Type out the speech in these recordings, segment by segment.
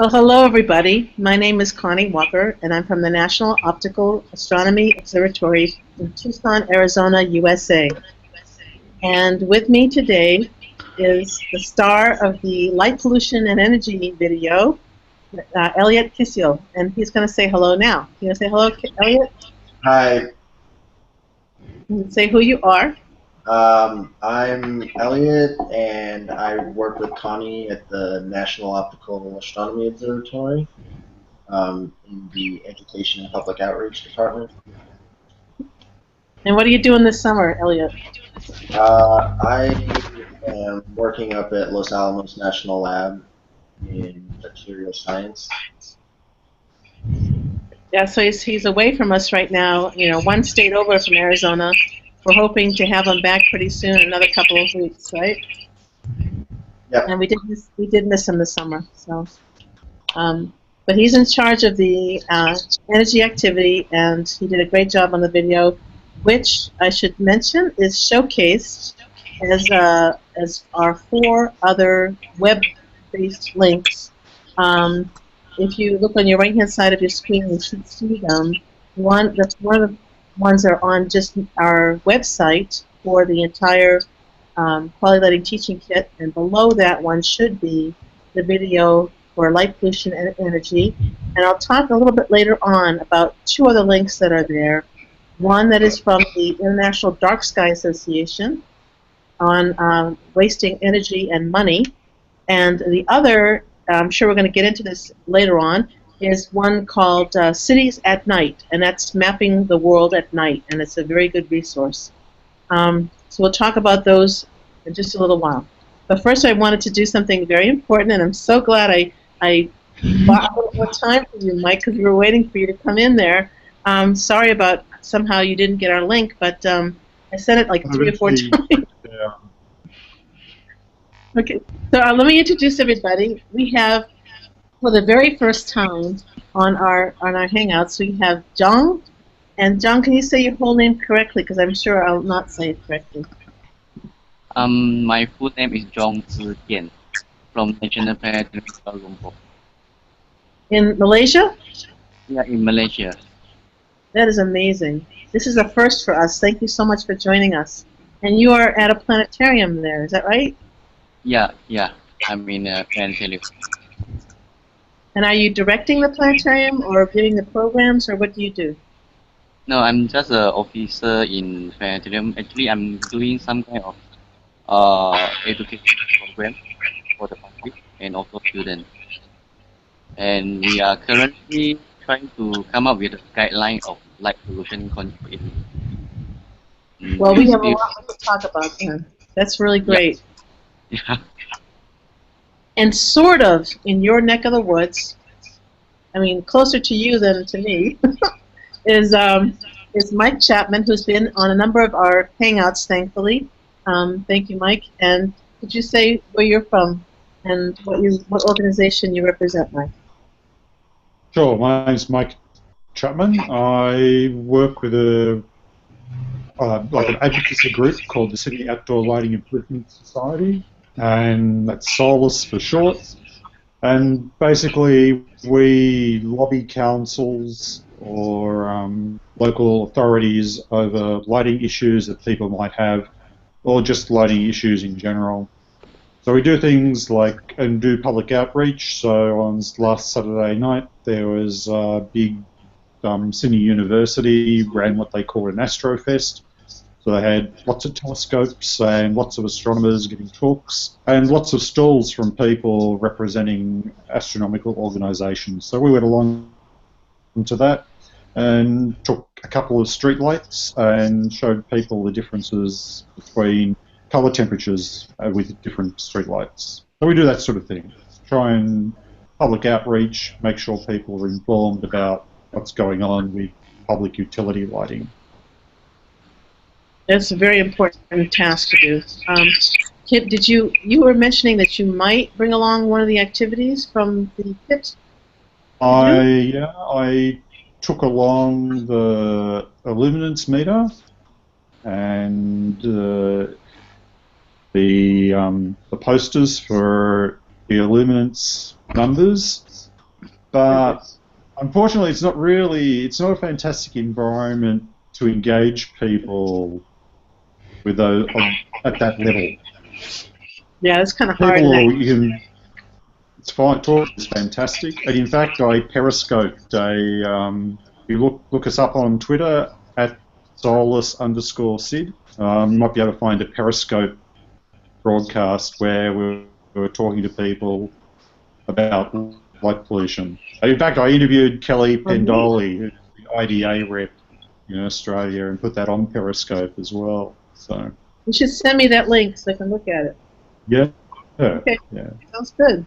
Well, hello, everybody. My name is Connie Walker, and I'm from the National Optical Astronomy Observatory in Tucson, Arizona, USA. And with me today is the star of the light pollution and energy video, Elliot Kisiel, and he's going to say hello now. You want to say hello, Elliot? Hi, Say who you are. I'm Elliot, and I work with Connie at the National Optical Astronomy Observatory in the Education and Public Outreach Department. And what are you doing this summer, Elliot? I am working up at Los Alamos National Lab in material science. Yeah, so he's away from us right now, one state over from Arizona. We're hoping to have him back pretty soon, another couple of weeks, right? Yep. And we did miss him this summer. So, but he's in charge of the energy activity, and he did a great job on the video, which I should mention is showcased as our 4 other web-based links. If you look on your right-hand side of your screen, you should see them. One of the ones are on just our website for the entire quality lighting teaching kit, and below that one should be the video for light pollution and energy. And I'll talk a little bit later on about 2 other links that are there. One that is from the International Dark Sky Association on wasting energy and money, and the other, I'm sure we're going to get into this later on, is one called Cities at Night, and that's mapping the world at night, and it's a very good resource. So we'll talk about those in just a little while. But first I wanted to do something very important, and I'm so glad I bought a little more time for you, Mike, because we were waiting for you to come in there. Sorry about somehow you didn't get our link, but I sent it like 3 or 4 times. Yeah. Okay, so let me introduce everybody. We have, for the very first time on our Hangouts, we have Zhang. And Zhang, can you say your whole name correctly? Because I'm sure I'll not say it correctly. My full name is Zhong Zitian from National Planetarium Kuala Lumpur. In Malaysia? Yeah, in Malaysia. That is amazing. This is a first for us. Thank you so much for joining us. And you are at a planetarium there, is that right? Yeah. I'm in a planetarium. And are you directing the planetarium or giving the programs, or what do you do? No, I'm just an officer in planetarium. Actually, I'm doing some kind of education program for the public and also students. And we are currently trying to come up with a guideline of light pollution control in Well, we have a lot to talk about then. That's really great. Yeah. And sort of in your neck of the woods, I mean, closer to you than to me, is Mike Chapman, who's been on a number of our Hangouts, thankfully. Thank you, Mike. And could you say where you're from and what organization you represent, Mike? Sure, my name's Mike Chapman. I work with like an advocacy group called the Sydney Outdoor Lighting Improvement Society, and that's SOLAS for short. And basically, we lobby councils or local authorities over lighting issues that people might have, or just lighting issues in general. So we do things like and do public outreach. So on last Saturday night, there was a big Sydney University ran what they call an Astrofest. So they had lots of telescopes and lots of astronomers giving talks and lots of stalls from people representing astronomical organisations. So we went along to that and took a couple of street lights and showed people the differences between colour temperatures with different street lights. So we do that sort of thing. Try and public outreach, make sure people are informed about what's going on with public utility lighting. That's a very important task to do. Kit, you were mentioning that you might bring along one of the activities from the kit? I took along the illuminance meter and the posters for the illuminance numbers but unfortunately, it's not a fantastic environment to engage people with those at that level. Yeah, it's kind of hard. People, it's fine. Talk is fantastic, and in fact, I periscoped a. You look us up on Twitter at solus_Sid. You might be able to find a periscope broadcast where we were talking to people about light pollution. In fact, I interviewed Kelly Pendoli, who's the IDA rep in Australia, and put that on Periscope as well. So you should send me that link so I can look at it. yeah. Okay. Yeah. Sounds good.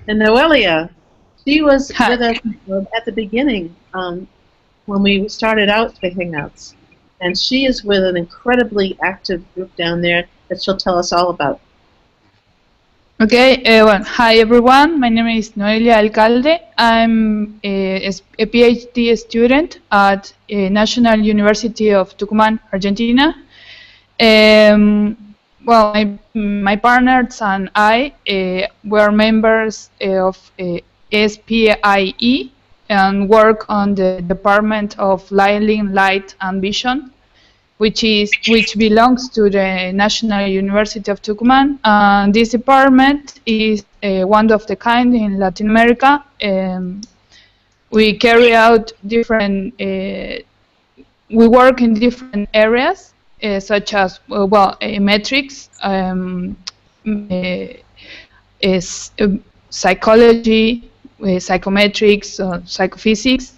And Noelia, she was with us at the beginning when we started out the Hangouts. And she is with an incredibly active group down there that she'll tell us all about. Okay, well, hi everyone. My name is Noelia Alcalde. I'm a PhD student at National University of Tucumán, Argentina. Well, my partners and I were members of SPIE and work on the Department of Lighting, Light and Vision, which belongs to the National University of Tucumán. This department is one of the kind in Latin America. We carry out different. We work in different areas, such as metrics, psychology, psychometrics, psychophysics,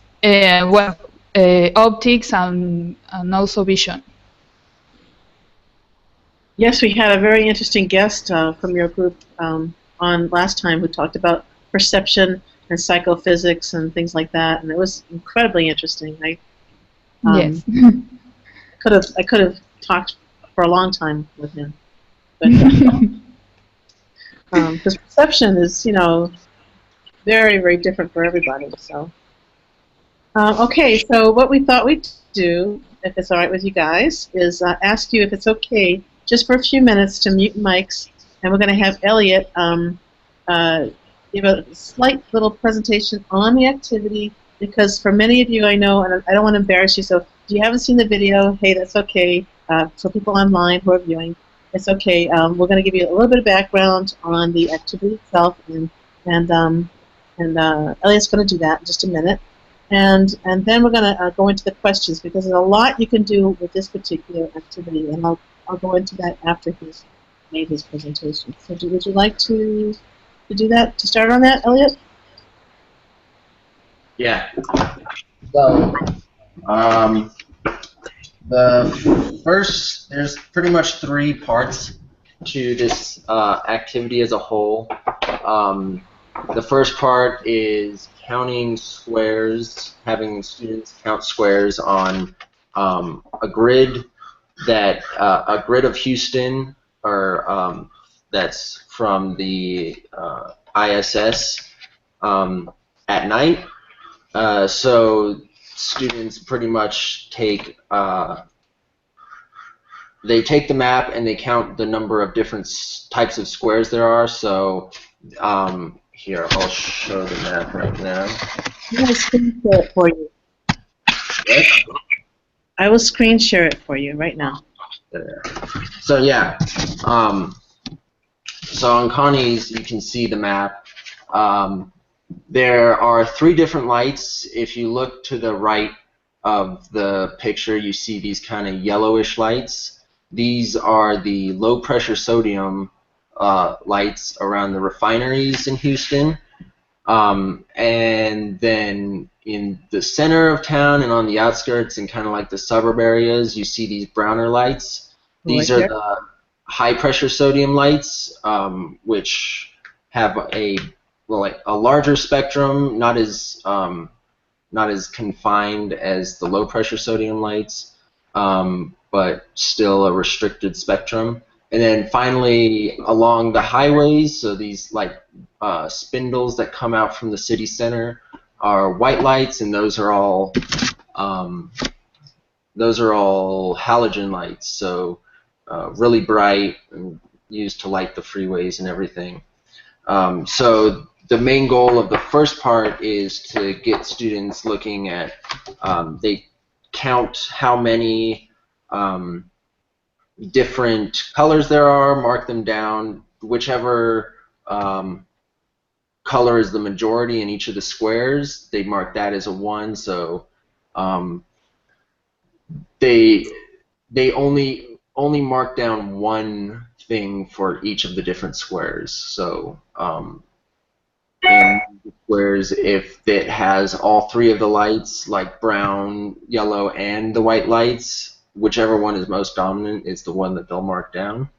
optics, and also vision. Yes, we had a very interesting guest from your group on last time who talked about perception and psychophysics and things like that, and it was incredibly interesting. Yes. I could have talked for a long time with him, but because perception is, very, very different for everybody. So, okay, so what we thought we'd do, if it's all right with you guys, is ask you if it's okay just for a few minutes to mute mics, and we're going to have Elliot give a slight little presentation on the activity, because for many of you I know, and I don't want to embarrass you, so if you haven't seen the video, hey, that's okay. For people online who are viewing, it's okay. We're going to give you a little bit of background on the activity itself, and Elliot's going to do that in just a minute. And then we're going to go into the questions, because there's a lot you can do with this particular activity, and I'll go into that after he's made his presentation. So would you like to do that, to start on that, Elliot? Yeah. So, there's pretty much 3 parts to this activity as a whole. The first part is counting squares, having students count squares on a grid of Houston, or that's from the ISS at night. So students pretty much take the map and they count the number of different types of squares there are. So here, I'll show the map right now. I'm going to screen share it for you. What? I will screen share it for you right now. There. So yeah, so on Connie's you can see the map. There are 3 different lights. If you look to the right of the picture, you see these kind of yellowish lights. These are the low pressure sodium lights around the refineries in Houston. And then in the center of town and on the outskirts and kind of like the suburb areas, you see these browner lights. These are the high pressure sodium lights, which have a larger spectrum, not as confined as the low pressure sodium lights, but still a restricted spectrum. And then finally, along the highways, so these spindles that come out from the city center are white lights, and those are all halogen lights, so really bright and used to light the freeways and everything. So the main goal of the first part is to get students looking at, they count how many different colors there are, mark them down, whichever color is the majority in each of the squares, they mark that as a 1, so they only mark down one thing for each of the different squares. So in the squares, if it has all 3 of the lights, like brown, yellow, and the white lights, whichever one is most dominant is the one that they'll mark down.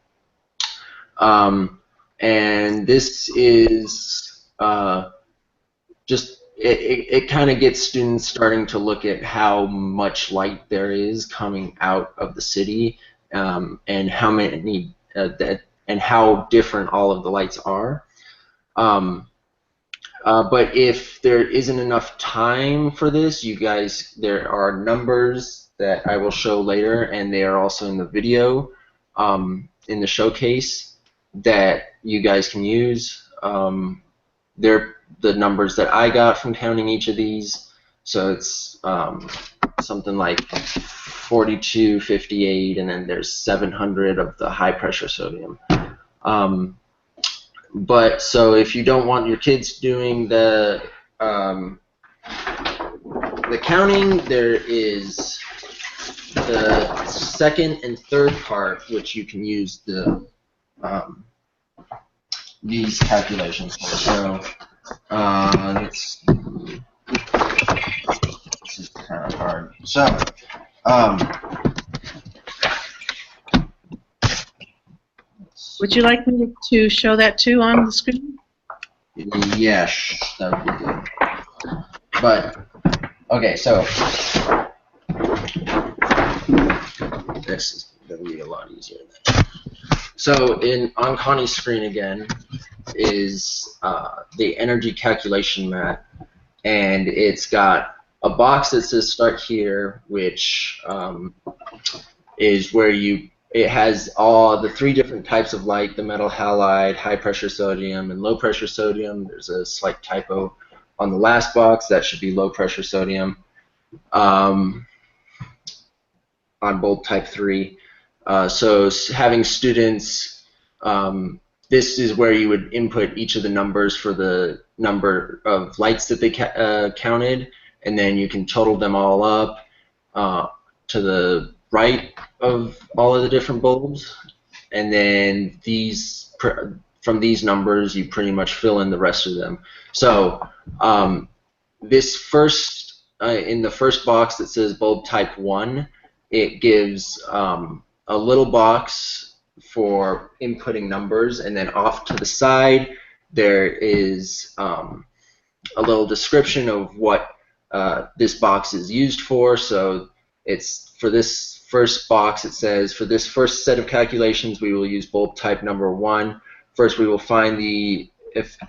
And this is just, it kind of gets students starting to look at how much light there is coming out of the city, and how many and how different all of the lights are. But if there isn't enough time for this, you guys, there are numbers that I will show later, and they are also in the video, in the showcase, that you guys can use. They're the numbers that I got from counting each of these. So it's something like 42, 58, and then there's 700 of the high pressure sodium. But so if you don't want your kids doing the counting, there is the second and third part, which you can use the these calculations for. So let's see. This is kind of hard. So would you like me to show that too on the screen? yes, that would be good. But okay, so this is going to be a lot easier then. So on Connie's screen again is the energy calculation mat, and it's got a box that says start here, which is where it has all the 3 different types of light: the metal halide, high pressure sodium, and low pressure sodium. There's a slight typo on the last box. That should be low pressure sodium on bulb type 3. So having students, this is where you would input each of the numbers for the number of lights that they counted, and then you can total them all up to the right of all of the different bulbs, and then from these numbers you pretty much fill in the rest of them. So this first in the first box that says bulb type 1, it gives a little box for inputting numbers, and then off to the side there is a little description of what this box is used for. So it's for this first box, it says, for this first set of calculations we will use bulb type number 1. First we will find the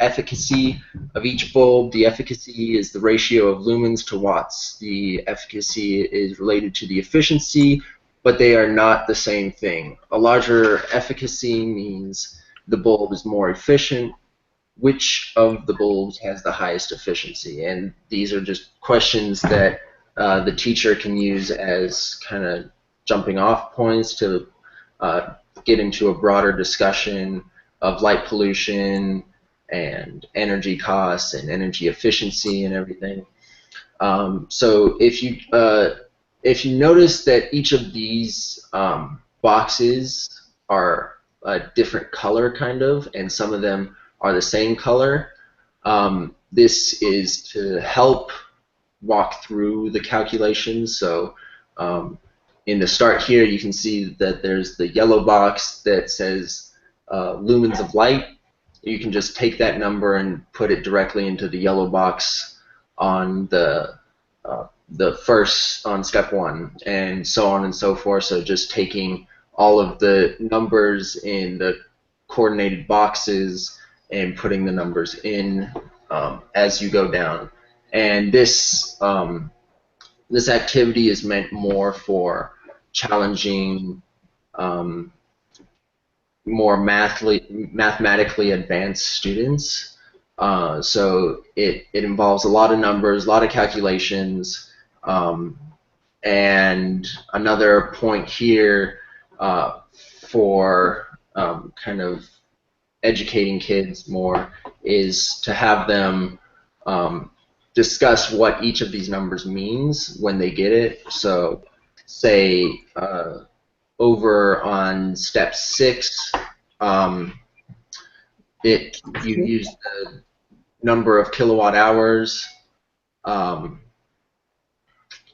efficacy of each bulb. The efficacy is the ratio of lumens to watts. The efficacy is related to the efficiency, but they are not the same thing. A larger efficacy means the bulb is more efficient. Which of the bulbs has the highest efficiency? And these are just questions that the teacher can use as kind of jumping off points to get into a broader discussion of light pollution and energy costs and energy efficiency and everything. So if you notice that each of these boxes are a different color kind of, and some of them are the same color, this is to help walk through the calculations. So in the start here you can see that there's the yellow box that says lumens of light. You can just take that number and put it directly into the yellow box on the first, on step 1, and so on and so forth. So just taking all of the numbers in the coordinated boxes and putting the numbers in as you go down. And this this activity is meant more for challenging, more mathematically advanced students. So it involves a lot of numbers, a lot of calculations, and another point here for kind of educating kids more is to have them discuss what each of these numbers means when they get it. So say over on step 6, you use the number of kilowatt hours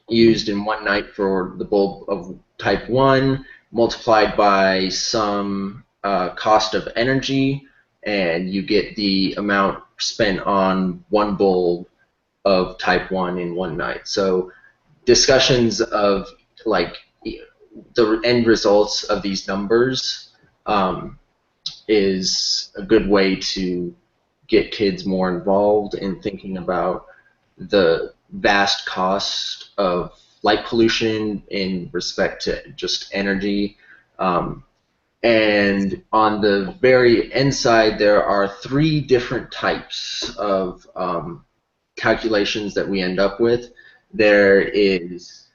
used in one night for the bulb of type 1 multiplied by some cost of energy, and you get the amount spent on one bulb of type 1 in one night. So discussions of like the end results of these numbers is a good way to get kids more involved in thinking about the vast cost of light pollution in respect to just energy. And on the very end side, there are 3 different types of calculations that we end up with. There is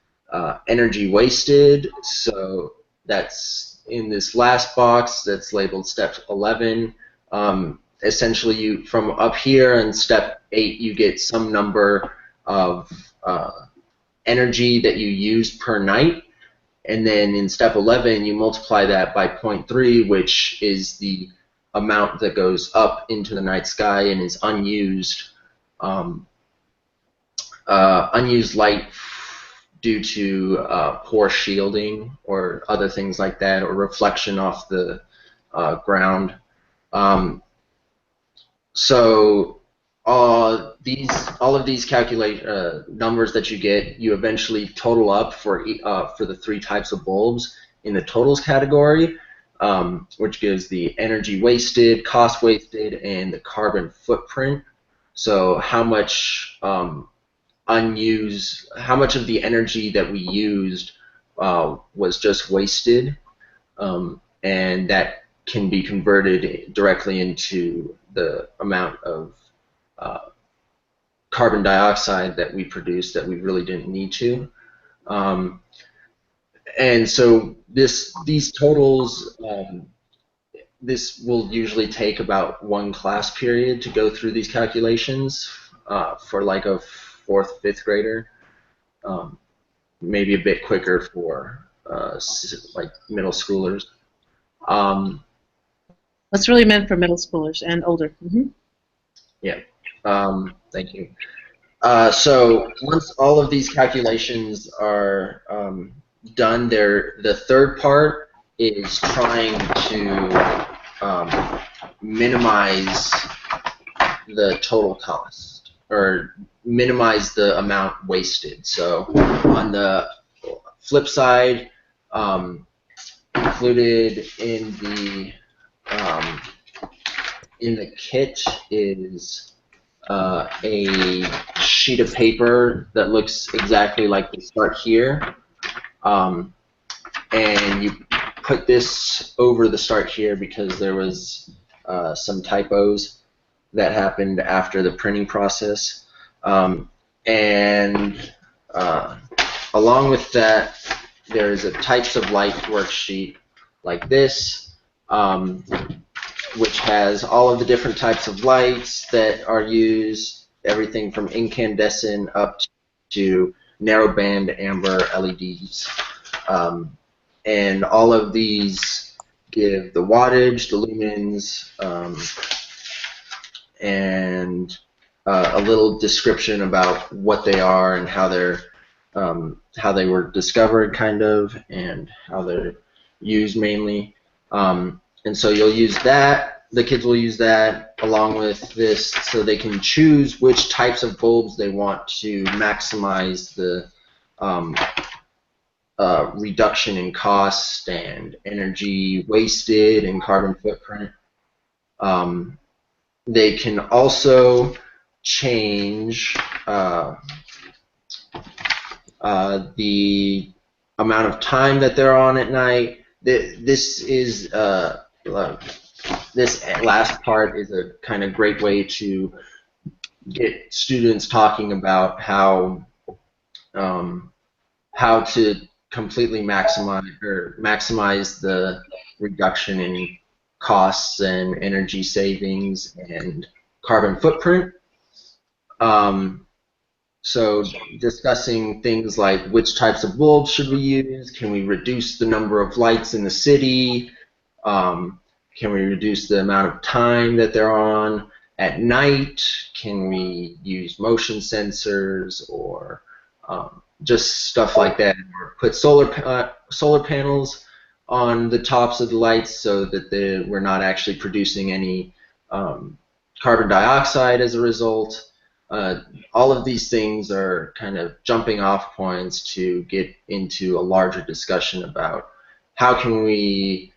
energy wasted, so that's in this last box that's labeled step 11. Essentially, you from up here in step 8, you get some number of energy that you use per night, and then in step 11 you multiply that by 0.3, which is the amount that goes up into the night sky and is unused unused light due to poor shielding or other things like that, or reflection off the ground. So all of these numbers that you get, you eventually total up for the 3 types of bulbs in the totals category, which gives the energy wasted, cost wasted, and the carbon footprint. So how much how much of the energy that we used was just wasted, and that can be converted directly into the amount of carbon dioxide that we produced that we really didn't need to. And so these totals, this will usually take about 1 class period to go through these calculations for like a 4th, 5th grader. Maybe a bit quicker for like middle schoolers. That's really meant for middle schoolers and older. Mm-hmm. Yeah. Thank you. So once all of these calculations are done, the third part is trying to minimize the total cost, or minimize the amount wasted. So on the flip side, included in the kit is a sheet of paper that looks exactly like the start here, and you put this over the start here because there was some typos that happened after the printing process, and along with that there is a types of light worksheet like this, which has all of the different types of lights that are used, everything from incandescent up to narrowband amber LEDs. And all of these give the wattage, the lumens, and a little description about what they are and how they were discovered, kind of, and how they're used mainly. And so you'll use that, the kids will use that along with this, so they can choose which types of bulbs they want to maximize the reduction in cost and energy wasted and carbon footprint. They can also change the amount of time that they're on at night. This is this last part is a kind of great way to get students talking about how to completely maximize the reduction in costs and energy savings and carbon footprint. So discussing things like which types of bulbs should we use, can we reduce the number of lights in the city, can we reduce the amount of time that they're on at night, can we use motion sensors, or just stuff like that, or put solar panels on the tops of the lights so that we're not actually producing any carbon dioxide as a result. All of these things are kind of jumping off points to get into a larger discussion about how can we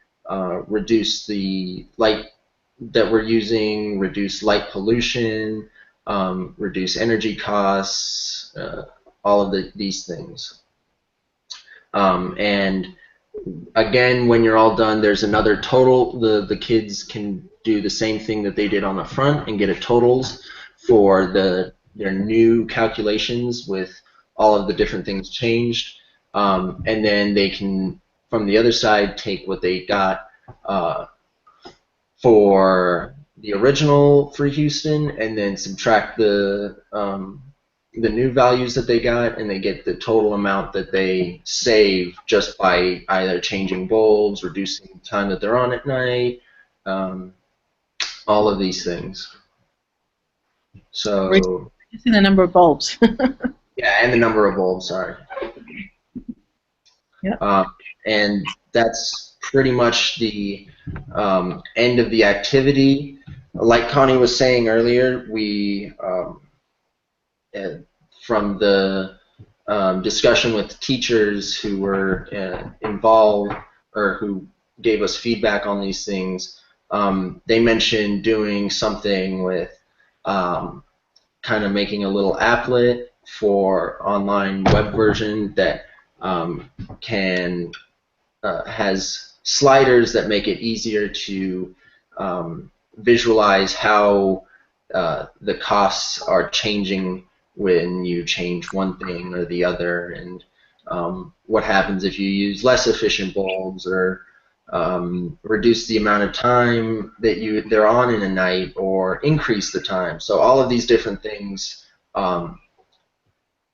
reduce the light that we're using, reduce light pollution, reduce energy costs, all of these things. And again, when you're all done, there's another total. The kids can do the same thing that they did on the front and get a totals for their new calculations with all of the different things changed. And then they can, from the other side, take what they got for the original for Houston and then subtract the new values that they got, and they get the total amount that they save just by either changing bulbs, reducing the time that they're on at night, all of these things. So reducing the number of bulbs. yeah, and the number of bulbs, sorry. Yep. And that's pretty much the end of the activity. Like Connie was saying earlier, we from the discussion with teachers who were involved or who gave us feedback on these things, they mentioned doing something with kind of making a little applet for online web version that has sliders that make it easier to visualize how the costs are changing when you change one thing or the other, and what happens if you use less efficient bulbs, or reduce the amount of time that they're on in a night, or increase the time. So all of these different things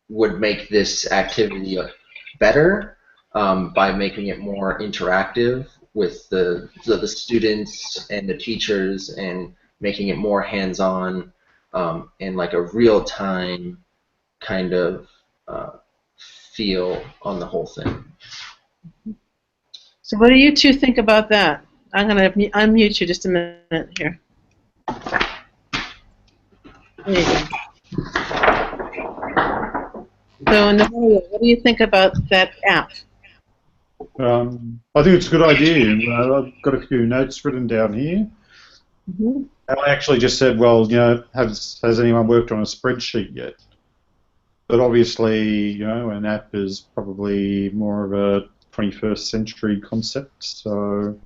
would make this activity better by making it more interactive with the students and the teachers, and making it more hands-on and like a real-time kind of feel on the whole thing. So what do you two think about that? I'm going to unmute you just a minute here. There you go. So, Natalia, what do you think about that app? I think it's a good idea. I've got a few notes written down here. Mm-hmm. And I actually just said, well, you know, has anyone worked on a spreadsheet yet? But obviously, you know, an app is probably more of a 21st century concept, so...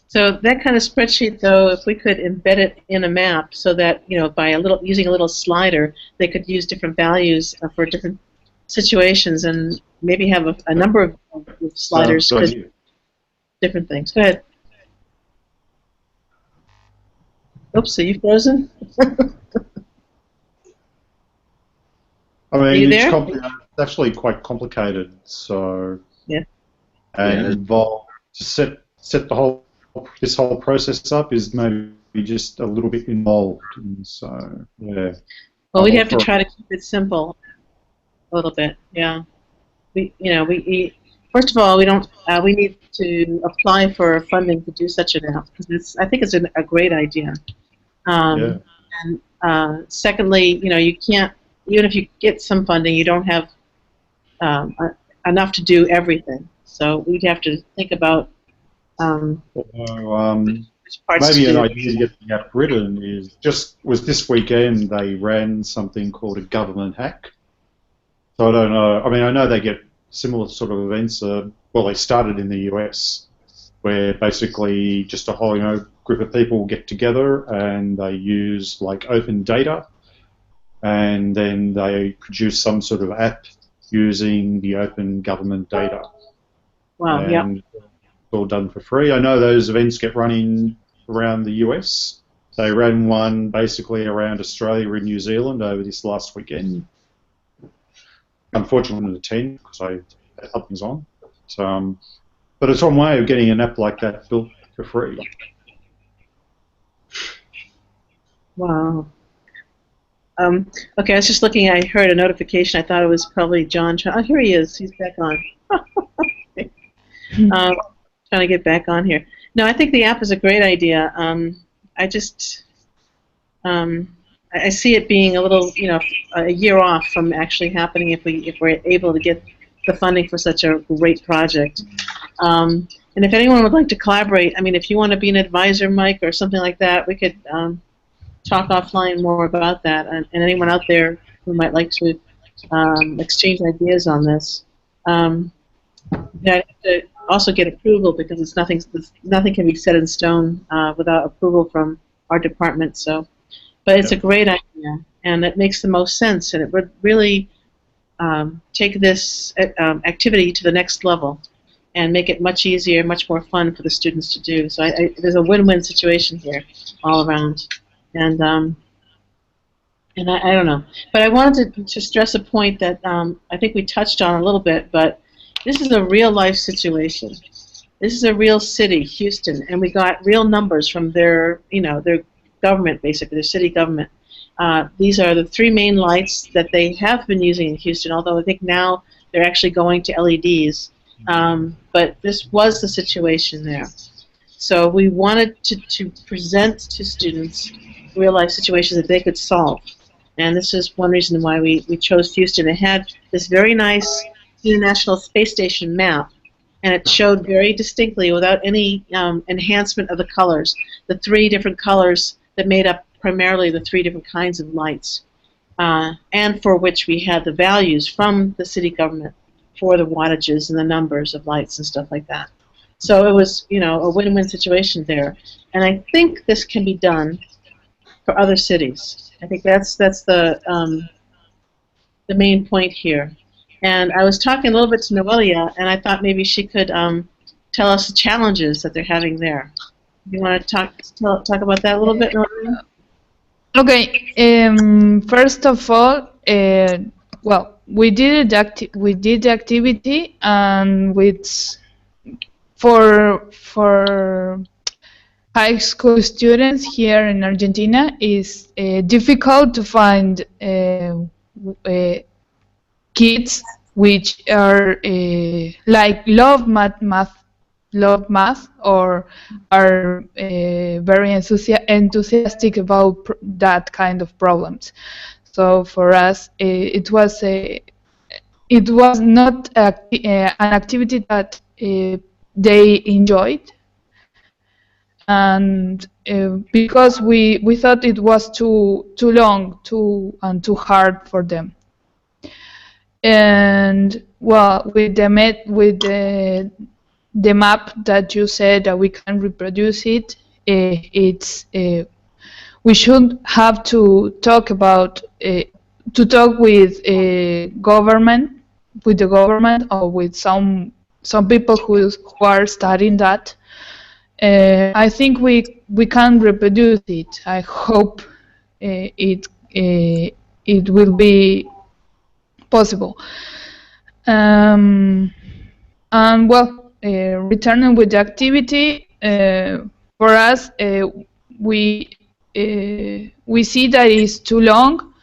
So that kind of spreadsheet, though, if we could embed it in a map so that, you know, by using a little slider, they could use different values for different situations, and maybe have a number of sliders for different things. Go ahead. Oops, are you frozen? I mean, Are you there? it's actually quite complicated, so... Yeah. And involved to set this whole process up is maybe just a little bit involved, and so yeah. Well, we'd have to try to keep it simple a little bit. Yeah. First of all, we need to apply for funding to do such an app, because I think it's a great idea. Yeah. And secondly, you know, you can't, even if you get some funding, you don't have enough to do everything. So we'd have to think about maybe an idea to get the app written is was this weekend they ran something called a government hack. So I don't know. I mean, I know they get similar sort of events. well, they started in the US, where basically just a whole group of people get together and they use like open data, and then they produce some sort of app using the open government data. Wow. Yeah. And it's all done for free. I know those events get running around the US. They ran one basically around Australia and New Zealand over this last weekend. Unfortunately, I couldn't attend because I had other things on. So, but it's one way of getting an app like that built for free. Wow. Okay, I was just looking. I heard a notification. I thought it was probably John. Oh, here he is. He's back on. Trying to get back on here. No, I think the app is a great idea. I just I see it being a little, a year off from actually happening if we're able to get the funding for such a great project. And if anyone would like to collaborate, I mean, if you want to be an advisor, Mike, or something like that, we could talk offline more about that. And anyone out there who might like to exchange ideas on this. I have to also get approval because it's nothing can be set in stone without approval from our department. So, but it's a great idea, and it makes the most sense, and it would really take this activity to the next level and make it much easier, much more fun for the students to do. So there's a win-win situation here all around, and I don't know, but I wanted to stress a point that I think we touched on a little bit, but this is a real-life situation. This is a real city, Houston, and we got real numbers from their government, basically, their city government. These are the 3 main lights that they have been using in Houston, although I think now they're actually going to LEDs. But this was the situation there. So we wanted to present to students real-life situations that they could solve. And this is one reason why we chose Houston. It had this very nice International Space Station map, and it showed very distinctly, without any enhancement of the colors, the 3 different colors that made up primarily the 3 different kinds of lights, and for which we had the values from the city government for the wattages and the numbers of lights and stuff like that. So it was, a win-win situation there. And I think this can be done for other cities. I think that's the main point here. And I was talking a little bit to Noelia, and I thought maybe she could tell us the challenges that they're having there. You want to talk about that a little bit, Noelia? Okay. First of all, well, we did the activity, and for high school students here in Argentina, is difficult to find kids which are like love math, or are very enthusiastic about that kind of problems. So for us, it was not an activity that they enjoyed, and because we thought it was too long, and too hard for them. And well, with the map that you said that we can reproduce it, we should have to talk about with the government, or with some people who are studying that. I think we can reproduce it. I hope it will be possible. And well, returning with the activity, for us, we see that it's too long,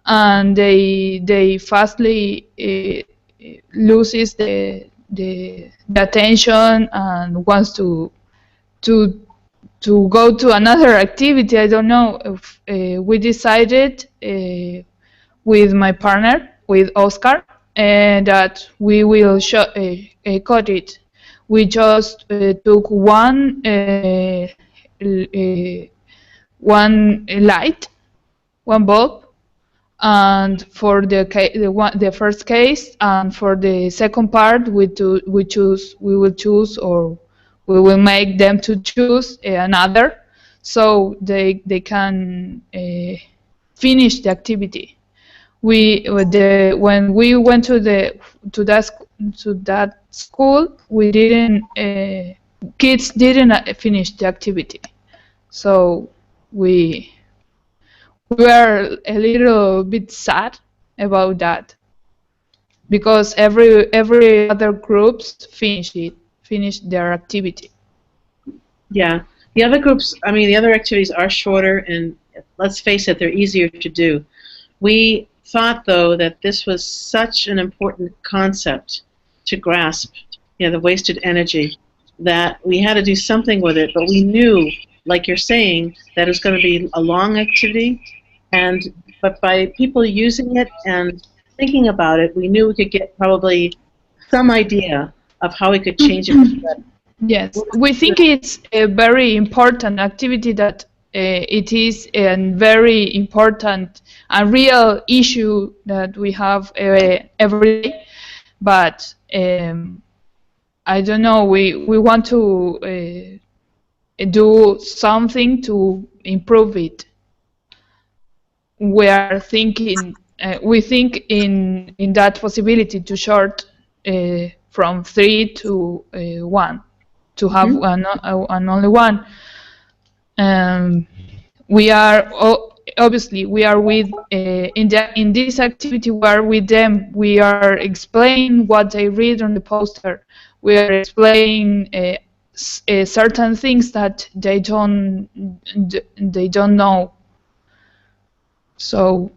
and they fastly loses the attention and wants to go to another activity. I don't know if we decided with my partner, with Oscar, and that we will cut it. We just took one light, one bulb, And for the first case, and for the second part, we will choose, or we will make them to choose another, so they can finish the activity. When we went to that school, we didn't kids didn't finish the activity, so we were a little bit sad about that, because every other groups finished their activity. Yeah, the other groups, I mean, the other activities are shorter, and let's face it, they're easier to do. We thought, though, that this was such an important concept to grasp, the wasted energy, that we had to do something with it, but we knew, like you're saying, that it was going to be a long activity, but by people using it and thinking about it, we knew we could get probably some idea of how we could change it for better. Yes, we think it's a very important activity, that it is a very important and real issue that we have every day. But I don't know, we want to do something to improve it. We are thinking, we think in that possibility to short from 3 to 1. To have an only one. We are obviously we are with in this activity. We are with them. We are explaining what they read on the poster. We are explaining certain things that they don't know. So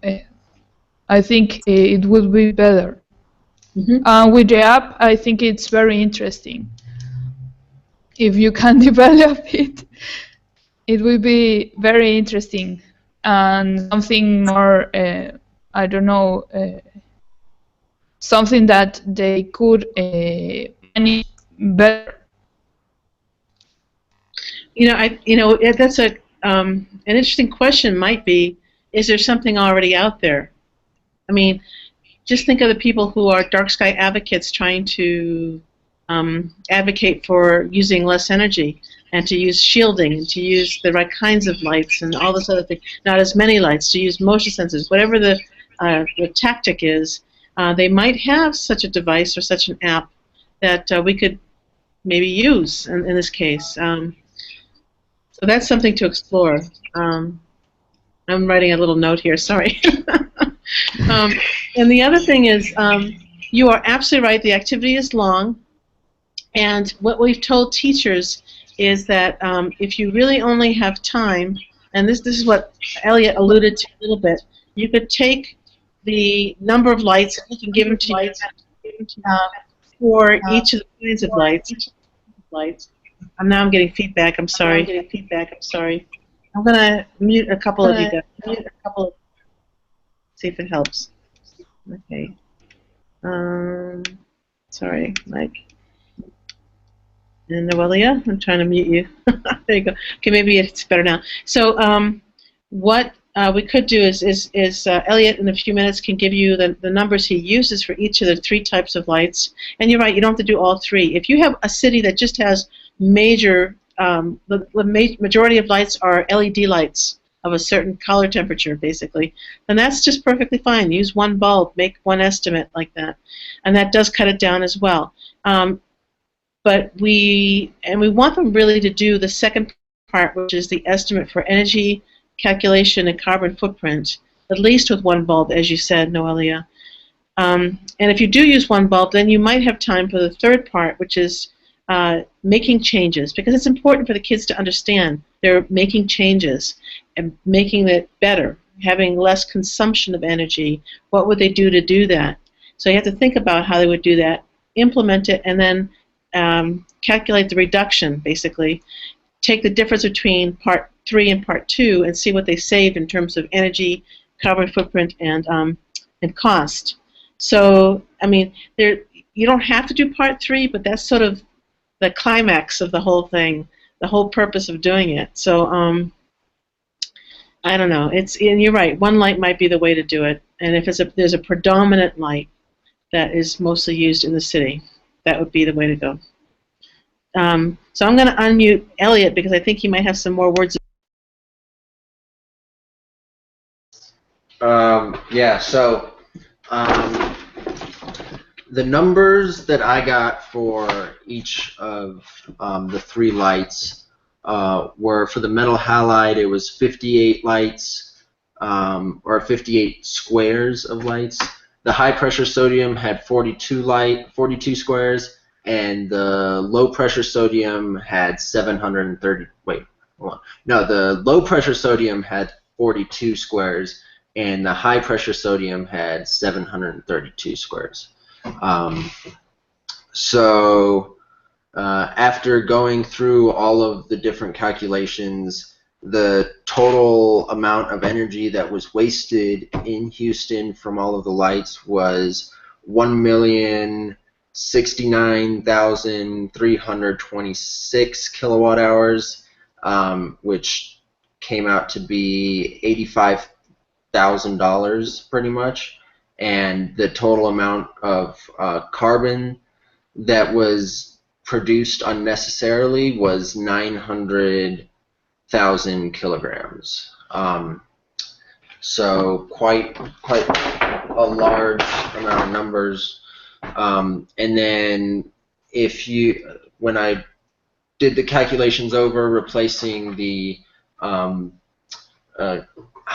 I think it would be better. With the app, I think it's very interesting. If you can develop it, it will be very interesting, and something more, I don't know, something that they could manage better. That's an interesting question. Might be, is there something already out there? I mean, just think of the people who are dark sky advocates trying to advocate for using less energy, and to use shielding, and to use the right kinds of lights, and all this other thing. Not as many lights, to use motion sensors, whatever the tactic is. They might have such a device or such an app that we could maybe use in this case. So that's something to explore. I'm writing a little note here, sorry. And the other thing is, you are absolutely right, the activity is long. And what we've told teachers is that if you really only have time, and this is what Elliot alluded to a little bit, you could take the number of lights, and you can give them to you for each of the kinds of lights. Now I'm getting feedback, I'm sorry. I'm going to mute a couple of you guys. See if it helps. Okay. Sorry, Mike. And Noelia, I'm trying to mute you. There you go. Okay, maybe it's better now. So what we could do is Elliot in a few minutes can give you the numbers he uses for each of the 3 types of lights. And you're right, you don't have to do all 3. If you have a city that just has major, the majority of lights are LED lights of a certain color temperature, basically, then that's just perfectly fine. Use one bulb, make one estimate like that. And that does cut it down as well. But we want them really to do the second part, which is the estimate for energy calculation and carbon footprint, at least with one bulb, as you said, Noelia. And if you do use one bulb, then you might have time for the third part, which is making changes, because it's important for the kids to understand they're making changes and making it better, having less consumption of energy. What would they do to do that? So you have to think about how they would do that, implement it, and then calculate the reduction, basically. Take the difference between part 3 and part 2 and see what they saved in terms of energy, carbon footprint, and cost. So, I mean, you don't have to do part 3, but that's sort of the climax of the whole thing, the whole purpose of doing it. So, I don't know. And you're right. One light might be the way to do it, And if there's a predominant light that is mostly used in the city, that would be the way to go. So I'm going to unmute Elliot because I think he might have some more words. Yeah, so the numbers that I got for each of the 3 lights were, for the metal halide, it was 58 lights, or 58 squares of lights. The high pressure sodium had 42 squares, and the low pressure sodium had 730. Wait, hold on. No, the low pressure sodium had 42 squares, and the high pressure sodium had 732 squares. So after going through all of the different calculations, the total amount of energy that was wasted in Houston from all of the lights was 1,069,326 kilowatt hours, which came out to be $85,000 pretty much. And the total amount of carbon that was produced unnecessarily was 900,000 kilograms. So quite a large amount of numbers. And then when I did the calculations over, replacing the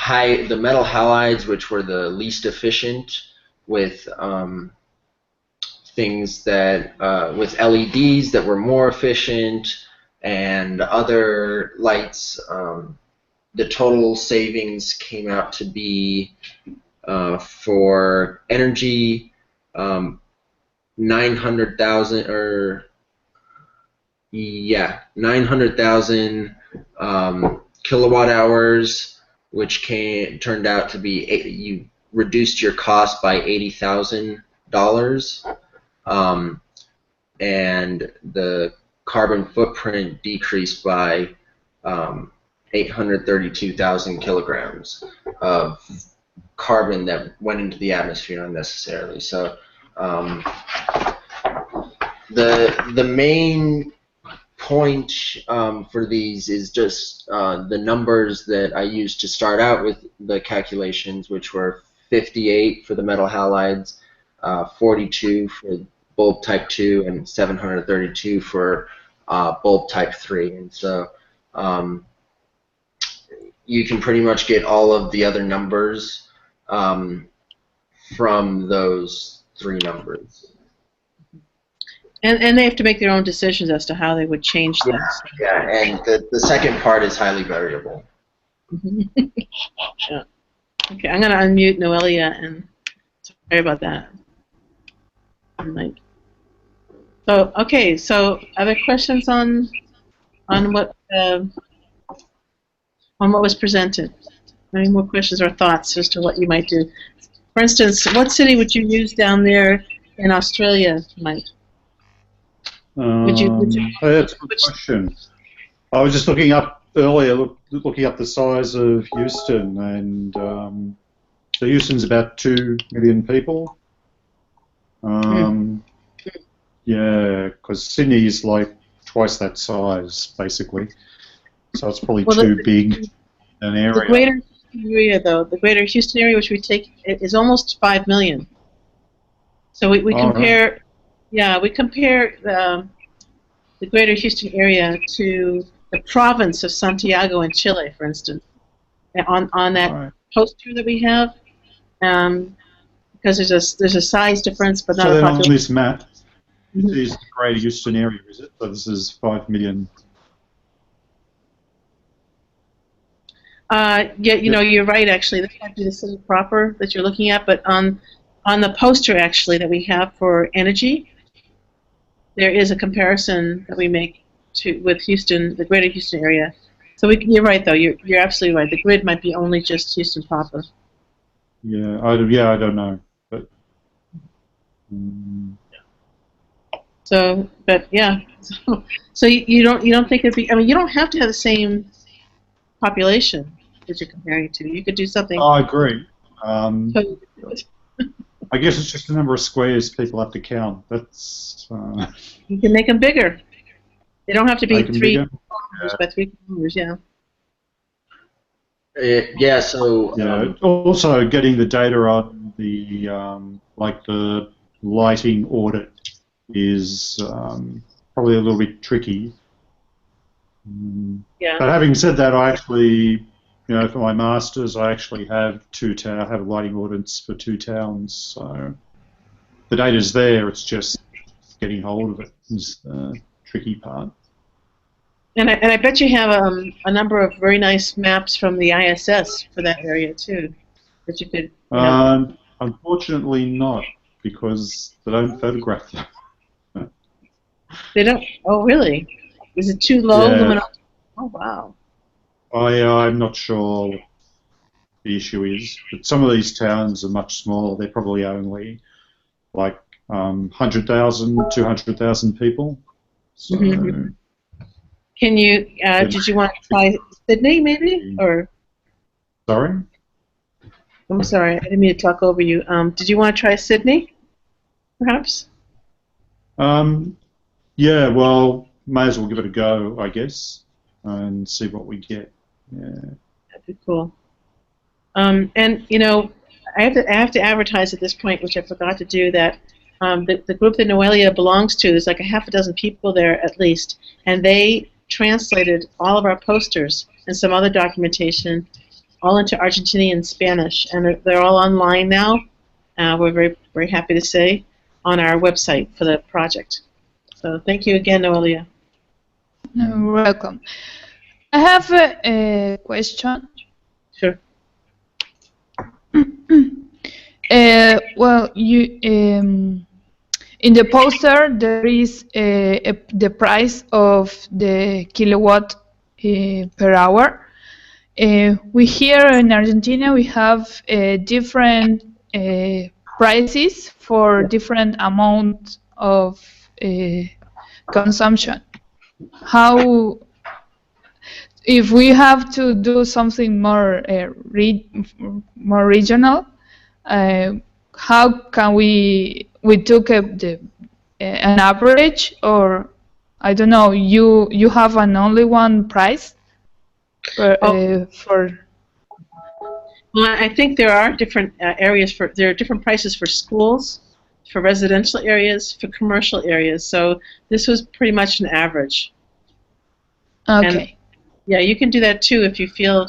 the metal halides, which were the least efficient, with things that with LEDs that were more efficient, and other lights, the total savings came out to be for energy 900,000, or 900,000 kilowatt hours, which turned out to be, you reduced your cost by $80,000, and the carbon footprint decreased by 832,000 kilograms of carbon that went into the atmosphere unnecessarily. So the main point for these is just the numbers that I used to start out with the calculations, which were 58 for the metal halides, 42 for bulb type 2, and 732 for bulb type 3. And so you can pretty much get all of the other numbers from those 3 numbers. And they have to make their own decisions as to how they would change things. Yeah, and the second part is highly variable. Yeah. Okay, I'm going to unmute Noelia, and sorry about that. So, okay, so other questions on what was presented? Any more questions or thoughts as to what you might do? For instance, what city would you use down there in Australia, Mike? That's a good question. I was just looking up earlier, looking up the size of Houston, and so Houston's about 2 million people. Yeah, because Sydney is like twice that size, basically. So it's probably too big an area. The greater Houston area, though, the greater Houston area, which we take, is almost 5 million. So we compare. Right. Yeah, we compare the greater Houston area to the province of Santiago in Chile, for instance, on that right. poster that we have, because there's a size difference, but not a population. On this map, this is the greater Houston area, is it? So this is 5 million. Yeah, you're right. Actually, this might be the city proper that you're looking at, but on the poster actually that we have for energy, there is a comparison that we make with Houston, the greater Houston area. So you're right, though. You're absolutely right. The grid might be only just Houston proper. Yeah, I don't know, but. So, but yeah. So you don't think it'd be? I mean, you don't have to have the same population that you're comparing to. You could do something. I agree. I guess it's just the number of squares people have to count. That's You can make them bigger. They don't have to be make 'em 3 bigger. kilometers by 3 kilometers. Yeah. Yeah. So Yeah. Also, getting the data on the like the lighting audit is probably a little bit tricky. Yeah. But having said that, I actually, for my masters, I actually have I have lighting audits for 2 towns. So the data's there. It's just getting hold of it is the tricky part. And I bet you have a number of very nice maps from the ISS for that area too, that you could. Unfortunately, not, because they don't photograph them. They don't. Oh, really? Is it too low? Yeah. Oh, wow. I'm not sure what the issue is, but some of these towns are much smaller. They're probably only like 100,000, 200,000 people. So. Mm-hmm. Can you? Did you want to try Sydney, maybe? Or sorry? I'm sorry, I didn't mean to talk over you. Did you want to try Sydney, perhaps? Yeah. Well, may as well give it a go, I guess, and see what we get. Yeah. That'd be cool. And I have to advertise at this point, which I forgot to do, that the group that Noelia belongs to, there's like a half a dozen people there at least, and they translated all of our posters and some other documentation all into Argentinian Spanish, and they're all online now. We're very, very happy to say, on our website for the project. So thank you again, Noelia. You're welcome. I have a question. Sure. Well, you in the poster there is the price of the kilowatt per hour. We here in Argentina we have different prices for different amount of consumption. How, if we have to do something more more regional, how can we took an average, or I don't know, you have an only one price for Well, I think there are different areas there are different prices for schools, for residential areas, for commercial areas. So this was pretty much an average. Okay. And, yeah, you can do that too if you feel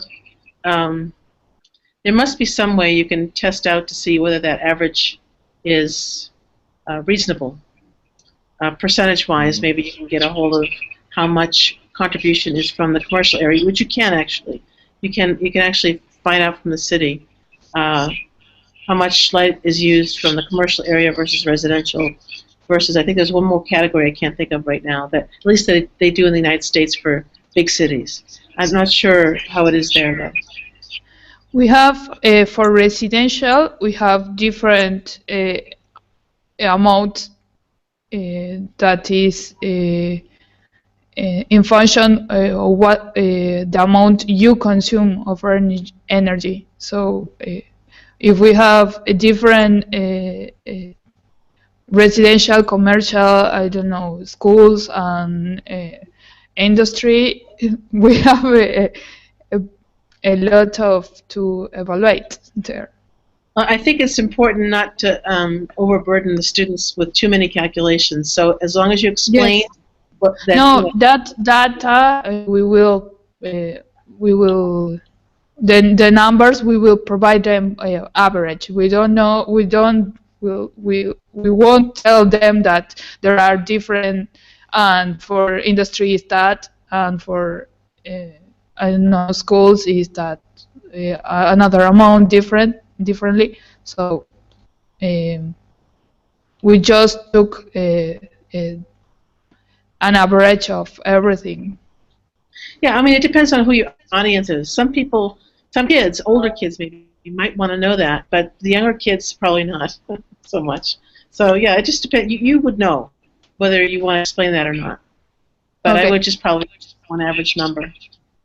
there must be some way you can test out to see whether that average is reasonable. Percentage-wise, maybe you can get a hold of how much contribution is from the commercial area, which you can actually. You can actually find out from the city how much light is used from the commercial area versus residential versus, I think there's one more category I can't think of right now, that at least they do in the United States for big cities. I'm not sure how it is there though. We have for residential we have different amount that is in function of what the amount you consume of energy. So if we have a different residential, commercial, I don't know, schools and industry, we have a lot to evaluate there. I think it's important not to overburden the students with too many calculations. So as long as you explain, yes. That data we will the numbers we will provide them average. We don't know. We won't tell them that there are different, and for industry is that, and for I don't know, schools is that another amount differently. So we just took an average of everything. Yeah, I mean, it depends on who your audience is. Some kids, older kids maybe, you might want to know that, but the younger kids probably not so much. So yeah, it just depends. You would know whether you want to explain that or not. But Okay. I would just probably one average number.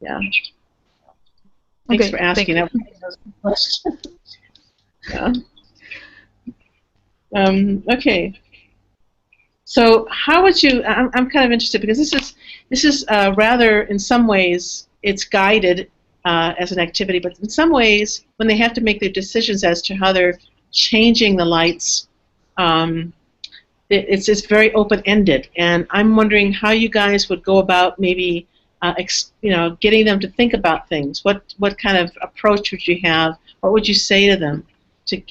Yeah. Thanks for asking. That was a good question. Yeah. Okay. So how would you? I'm kind of interested because this is rather, in some ways, it's guided as an activity, but in some ways, when they have to make their decisions as to how they're changing the lights, it's very open-ended, and I'm wondering how you guys would go about maybe getting them to think about things. What kind of approach would you have? What would you say to them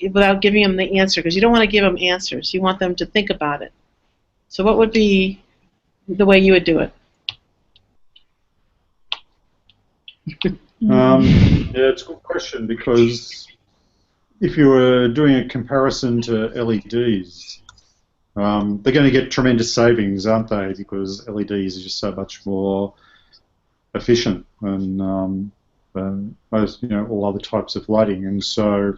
without giving them the answer? Because you don't want to give them answers. You want them to think about it. So what would be the way you would do it? Yeah, it's a good question, because if you were doing a comparison to LEDs, they're going to get tremendous savings, aren't they? Because LEDs are just so much more efficient than most, all other types of lighting, and so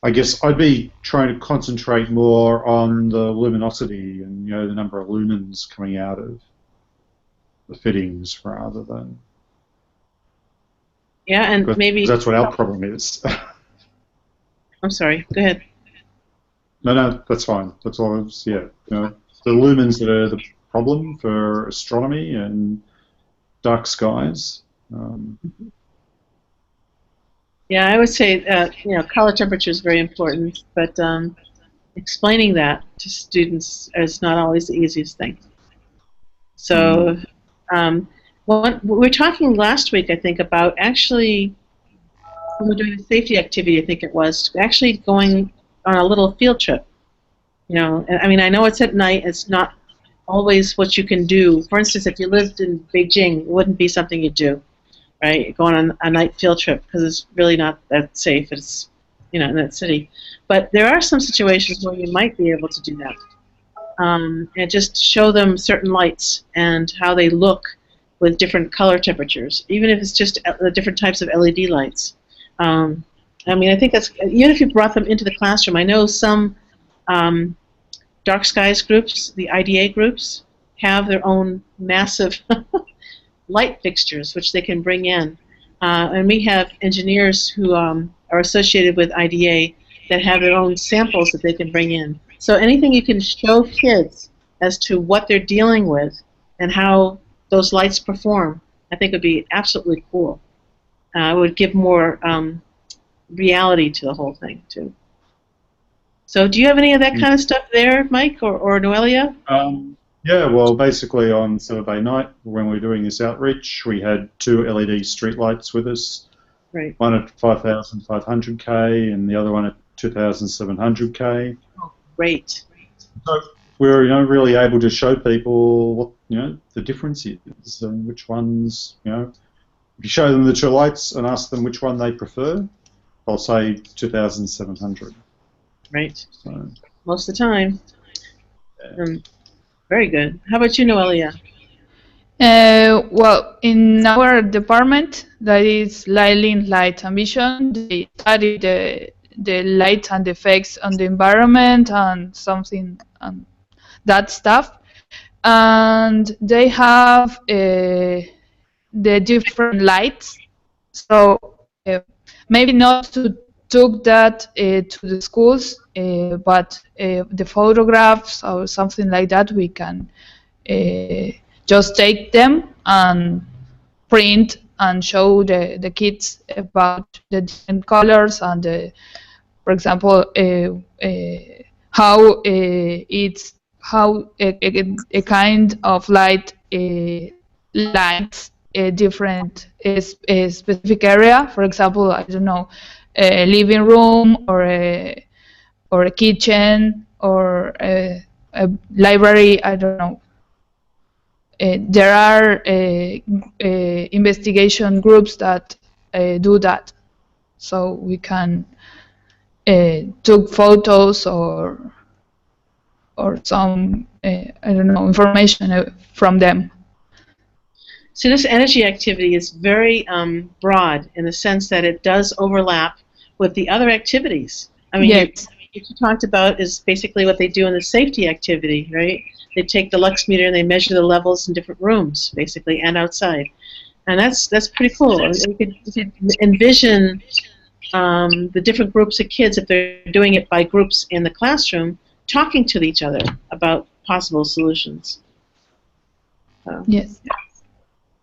I guess I'd be trying to concentrate more on the luminosity and the number of lumens coming out of the fittings rather than. Yeah, and maybe that's what our problem is. I'm sorry. Go ahead. No, that's fine. That's all. The lumens that are the problem for astronomy and dark skies. Yeah, I would say color temperature is very important, but explaining that to students is not always the easiest thing. So, we were talking last week, I think, about actually when we were doing the safety activity. I think it was actually going on a little field trip. I mean, I know it's at night. It's not always what you can do. For instance, if you lived in Beijing, it wouldn't be something you'd do. Right, going on a night field trip because it's really not that safe. It's in that city, but there are some situations where you might be able to do that, and just show them certain lights and how they look with different color temperatures, even if it's just the different types of LED lights. I mean, I think that's even if you brought them into the classroom. I know some dark skies groups, the IDA groups, have their own massive light fixtures which they can bring in, and we have engineers who are associated with IDA that have their own samples that they can bring in. So anything you can show kids as to what they're dealing with and how those lights perform, I think would be absolutely cool. It would give more reality to the whole thing too. So do you have any of that kind of stuff there, Mike or Noelia? Yeah, well, basically on Saturday night when we were doing this outreach, we had 2 LED streetlights with us. Right. One at 5,500K and the other one at 2,700K. Oh, great. So we were, really able to show people what, the difference is and which ones, if you show them the 2 lights and ask them which one they prefer, they'll say 2,700. Right. So, most of the time. Yeah. Very good. How about you, Noelia? Well, in our department, that is Lighting, Light and Vision, they study the light and effects on the environment and something that stuff, and they have the different lights. So maybe not to took that to the schools, but the photographs or something like that, we can just take them and print and show the kids about the different colors and, for example, how a kind of light lights a different specific area. For example, I don't know, a living room or a kitchen or a library. I don't know. There are investigation groups that do that, so we can took photos or some I don't know, information from them. So this energy activity is very broad in the sense that it does overlap with the other activities. I mean, yes. What you talked about is basically what they do in the safety activity, right? They take the lux meter and they measure the levels in different rooms, basically, and outside. And that's pretty cool. You could envision the different groups of kids, if they're doing it by groups in the classroom, talking to each other about possible solutions. So, Yes.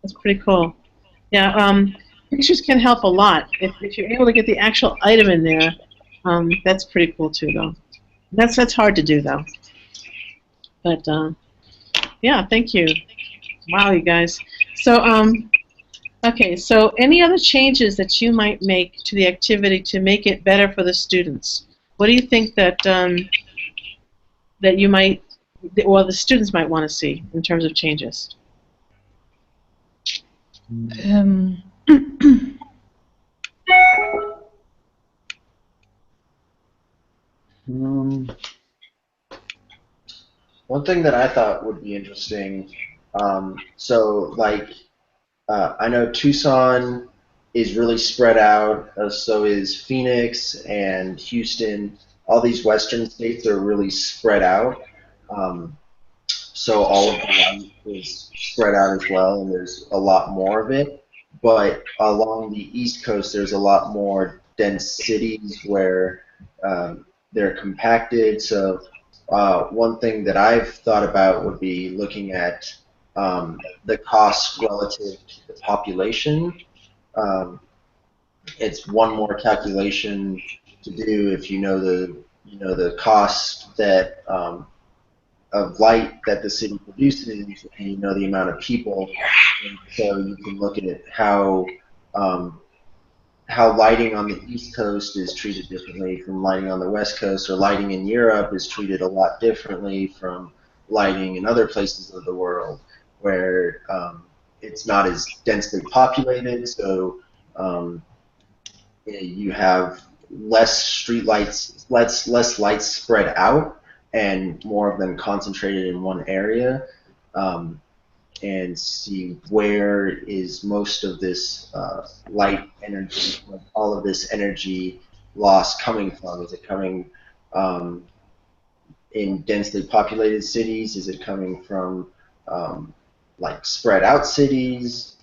that's pretty cool. Yeah, pictures can help a lot. If you're able to get the actual item in there, that's pretty cool too, though. That's hard to do, though. But yeah, thank you. Wow, you guys. So okay, so any other changes that you might make to the activity to make it better for the students? What do you think that that you might, or the students might want to see in terms of changes? Um, One thing that I thought would be interesting, so like I know Tucson is really spread out, so is Phoenix and Houston. All these western states are really spread out. So all of the light is spread out as well, and there's a lot more of it. But along the East Coast, there's a lot more dense cities where they're compacted. So one thing that I've thought about would be looking at the cost relative to the population. Um, it's one more calculation to do if you know the cost that of light that the city produces, and you know the amount of people, and so you can look at how lighting on the East Coast is treated differently from lighting on the West Coast, or lighting in Europe is treated a lot differently from lighting in other places of the world, where it's not as densely populated, so you have less street lights, less lights spread out, and more of them concentrated in one area, and see where is most of this light energy, all of this energy loss coming from. Is it coming in densely populated cities? Is it coming from like spread out cities?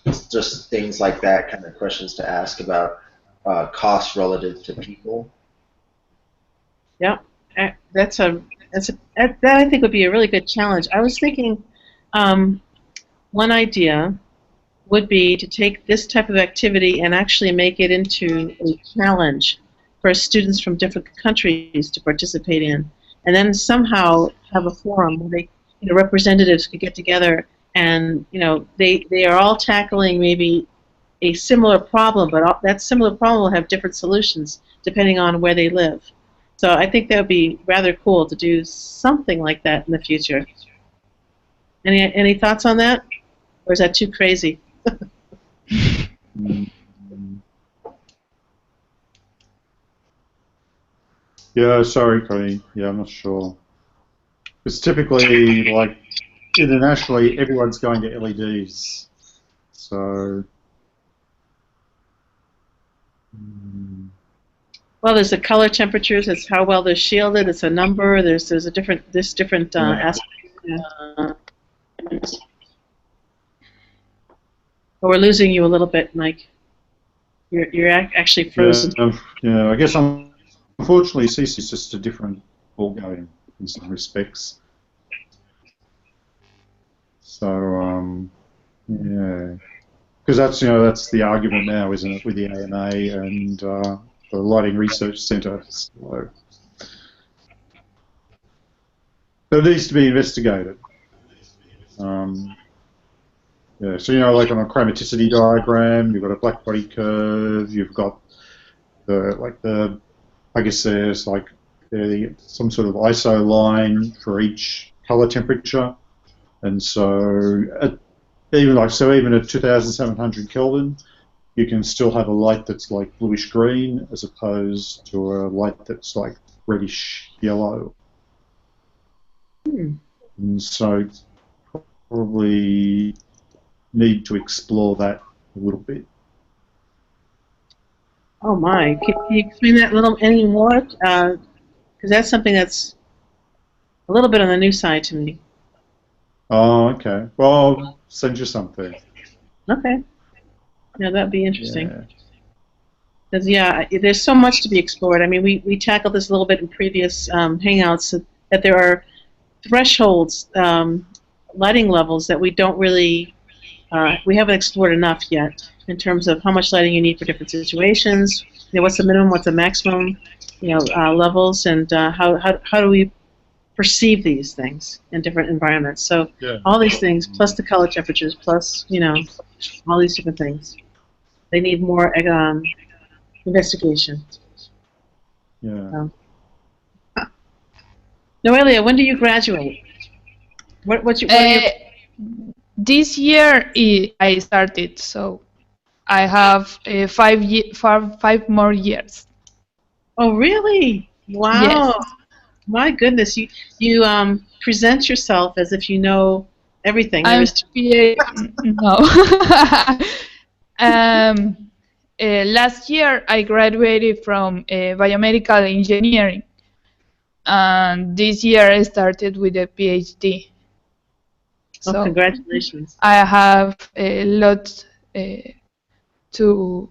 Just things like that, kind of questions to ask about cost relative to people. Yeah, that I think would be a really good challenge. I was thinking one idea would be to take this type of activity and actually make it into a challenge for students from different countries to participate in, and then somehow have a forum where they, representatives could get together, and they are all tackling maybe a similar problem, but that similar problem will have different solutions depending on where they live. So I think that would be rather cool to do something like that in the future. Any thoughts on that? Or is that too crazy? Yeah, sorry, Connie. Yeah, I'm not sure. It's typically, like, internationally, everyone's going to LEDs. So... Well, there's the color temperatures. It's how well they're shielded. It's a number. There's a different aspect. But we're losing you a little bit, Mike. You're actually frozen. Yeah, I guess unfortunately CC is just a different ballgame in some respects. So yeah, because that's the argument now, isn't it, with the AMA and the Lighting Research Centre. So it needs to be investigated. Yeah, so like on a chromaticity diagram, you've got a black body curve, you've got I guess there's some sort of ISO line for each color temperature, and so even at 2,700 Kelvin, you can still have a light that's like bluish green as opposed to a light that's like reddish yellow. And so probably need to explore that a little bit. Oh my! Can you explain that any more? Because that's something that's a little bit on the new side to me. Oh, okay. Well, I'll send you something. Okay. Yeah, that'd be interesting. 'Cause, yeah, there's so much to be explored. I mean, we tackled this a little bit in previous Hangouts, that there are thresholds, lighting levels that we don't really, we haven't explored enough yet in terms of how much lighting you need for different situations. You know, what's the minimum, what's the maximum, levels, and how do we perceive these things in different environments? So Yeah. all these things, plus the color temperatures, plus all these different things, they need more investigation. Yeah. Noelia, when do you graduate? What are your This year I started, so I have 5 more years. Oh, really? Wow. Yes. My goodness, you present yourself as if you know everything there I'm is to. no. Last year I graduated from biomedical engineering, and this year I started with a PhD. Oh, So congratulations. I have a lot to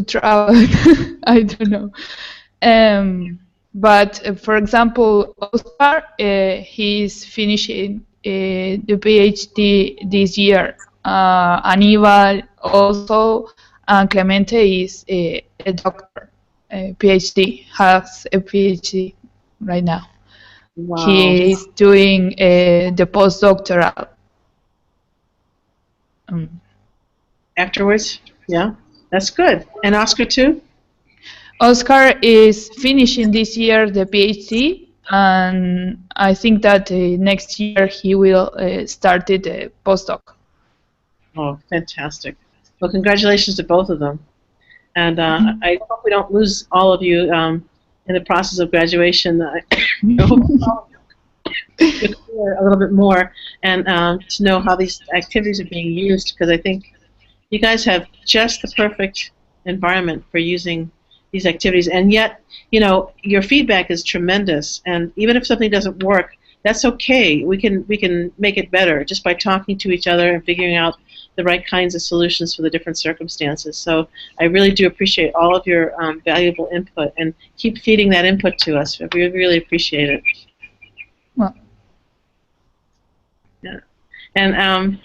travel. I don't know. But for example, Oscar, he's finishing the PhD this year. Aníbal also, and Clemente is a doctor, PhD, has a PhD right now. Wow. He is doing the postdoctoral. Afterwards? Yeah, that's good. And Oscar too? Oscar is finishing this year the PhD, and I think that next year he will start the postdoc. Oh, fantastic. Well, congratulations to both of them. And I hope we don't lose all of you in the process of graduation. I hope you clear a little bit more and to know how these activities are being used, because I think you guys have just the perfect environment for using these activities, and yet, your feedback is tremendous. And even if something doesn't work, that's okay. We can make it better just by talking to each other and figuring out the right kinds of solutions for the different circumstances. So I really do appreciate all of your valuable input, and keep feeding that input to us. We really appreciate it. Well. Yeah. And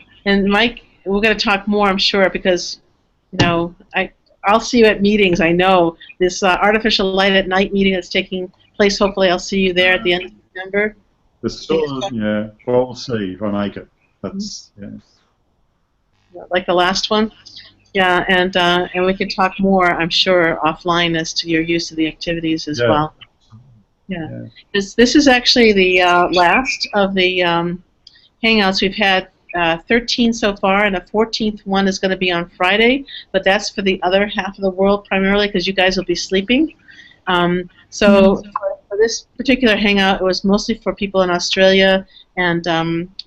Mike, we're going to talk more, I'm sure, because I'll see you at meetings. I know this artificial light at night meeting that's taking place. Hopefully, I'll see you there at the end of November. Yeah. Well, we'll see if I make it. That's Like the last one. Yeah, and we can talk more, I'm sure, offline as to your use of the activities as well. Yeah. This is actually the last of the Hangouts. We've had 13 so far, and a 14th one is going to be on Friday, but that's for the other half of the world primarily, because you guys will be sleeping. So for this particular Hangout, it was mostly for people in Australia and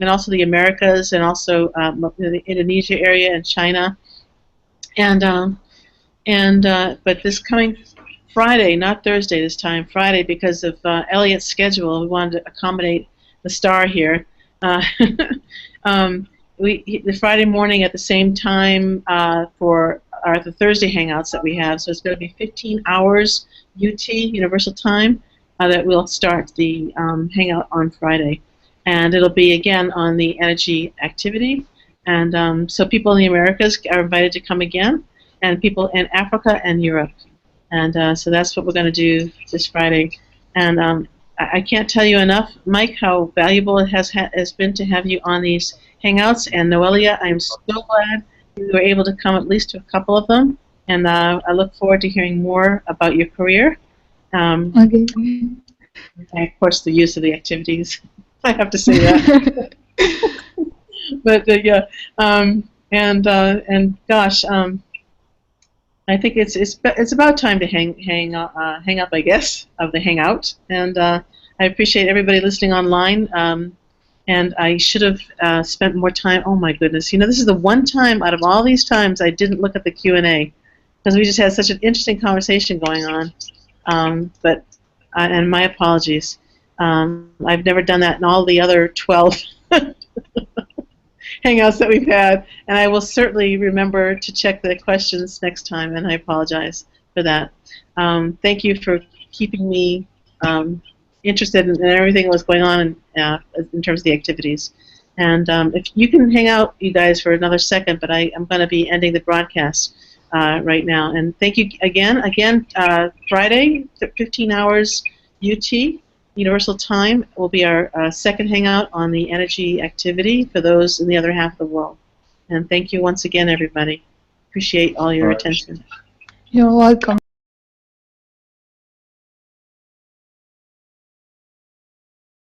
also the Americas, and also the Indonesia area and China. But this coming Friday, not Thursday this time, Friday, because of Elliot's schedule, we wanted to accommodate the star here. The Friday morning at the same time for the Thursday Hangouts that we have, so it's going to be 15 hours UT, Universal Time, that we'll start the Hangout on Friday. And it'll be, again, on the energy activity. And so people in the Americas are invited to come again, and people in Africa and Europe. And so that's what we're going to do this Friday. And I can't tell you enough, Mike, how valuable it has been to have you on these Hangouts. And Noelia, I'm so glad you were able to come at least to a couple of them. And I look forward to hearing more about your career. Okay. And, of course, the use of the activities. I have to say that. But yeah, and gosh, I think it's about time to hang up, I guess, of the Hangout. And I appreciate everybody listening online. And I should have spent more time. Oh my goodness! This is the one time out of all these times I didn't look at the Q&A, because we just had such an interesting conversation going on. And my apologies. I've never done that in all the other 12 Hangouts that we've had, and I will certainly remember to check the questions next time, and I apologize for that. Thank you for keeping me interested in everything that was going on in terms of the activities. And if you can hang out, you guys, for another second, but I'm going to be ending the broadcast right now. And thank you again. Friday, 15 hours UT, Universal Time, will be our second hangout on the energy activity for those in the other half of the world. And thank you once again, everybody. Appreciate all your attention. You're welcome.